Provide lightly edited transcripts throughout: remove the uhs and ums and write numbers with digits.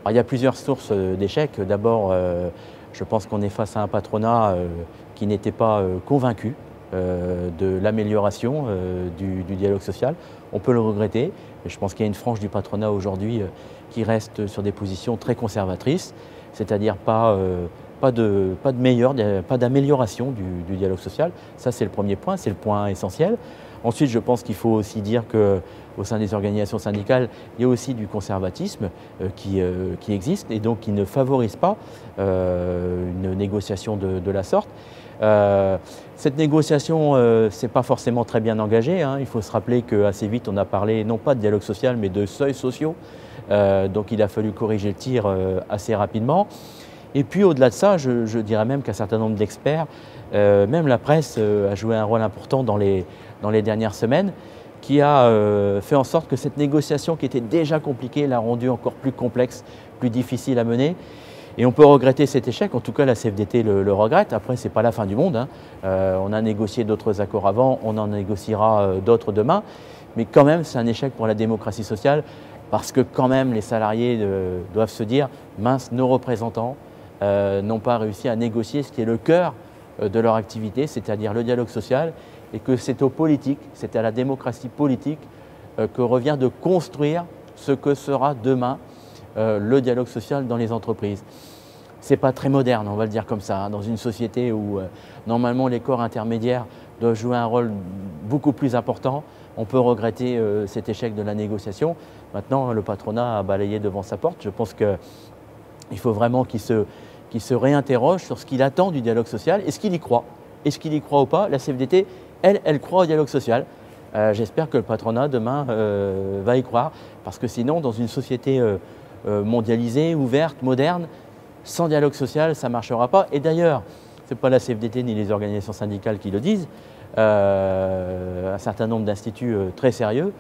Alors, il y a plusieurs sources d'échecs. D'abord, je pense qu'on est face à un patronat qui n'était pas convaincu de l'amélioration du dialogue social. On peut le regretter, mais je pense qu'il y a une frange du patronat aujourd'hui qui reste sur des positions très conservatrices, c'est-à-dire pas d'amélioration du dialogue social. Ça, c'est le premier point, c'est le point essentiel. Ensuite, je pense qu'il faut aussi dire qu'au sein des organisations syndicales, il y a aussi du conservatisme qui existe et donc qui ne favorise pas une négociation de la sorte. Cette négociation, c'est pas forcément très bien engagée, hein. Il faut se rappeler qu'assez vite, on a parlé non pas de dialogue social, mais de seuils sociaux. Donc il a fallu corriger le tir assez rapidement. Et puis au-delà de ça, je dirais même qu'un certain nombre d'experts, même la presse a joué un rôle important dans les dernières semaines, qui a fait en sorte que cette négociation qui était déjà compliquée l'a rendue encore plus complexe, plus difficile à mener. Et on peut regretter cet échec, en tout cas la CFDT le regrette. Après, ce n'est pas la fin du monde, hein. On a négocié d'autres accords avant, on en négociera d'autres demain. Mais quand même, c'est un échec pour la démocratie sociale, parce que quand même les salariés doivent se dire « mince, nos représentants n'ont pas réussi à négocier ce qui est le cœur de leur activité, c'est-à-dire le dialogue social, et que c'est aux politiques, c'est à la démocratie politique que revient de construire ce que sera demain le dialogue social dans les entreprises. » C'est pas très moderne, on va le dire comme ça, hein, dans une société où normalement les corps intermédiaires doivent jouer un rôle beaucoup plus important. On peut regretter cet échec de la négociation. Maintenant, le patronat a balayé devant sa porte. Je pense qu'il faut vraiment qu'il se réinterroge sur ce qu'il attend du dialogue social. Est-ce qu'il y croit? Est-ce qu'il y croit ou pas? La CFDT, elle croit au dialogue social. J'espère que le patronat, demain, va y croire. Parce que sinon, dans une société mondialisée, ouverte, moderne, sans dialogue social, ça ne marchera pas. Et d'ailleurs, ce n'est pas la CFDT ni les organisations syndicales qui le disent. Un certain nombre d'instituts très sérieux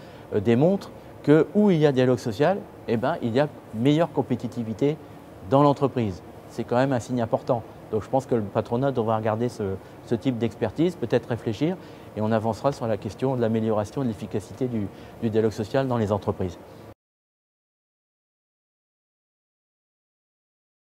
démontrent que où il y a dialogue social, eh ben, il y a meilleure compétitivité dans l'entreprise. C'est quand même un signe important. Donc je pense que le patronat devra regarder ce type d'expertise, peut-être réfléchir, et on avancera sur la question de l'amélioration de l'efficacité du dialogue social dans les entreprises.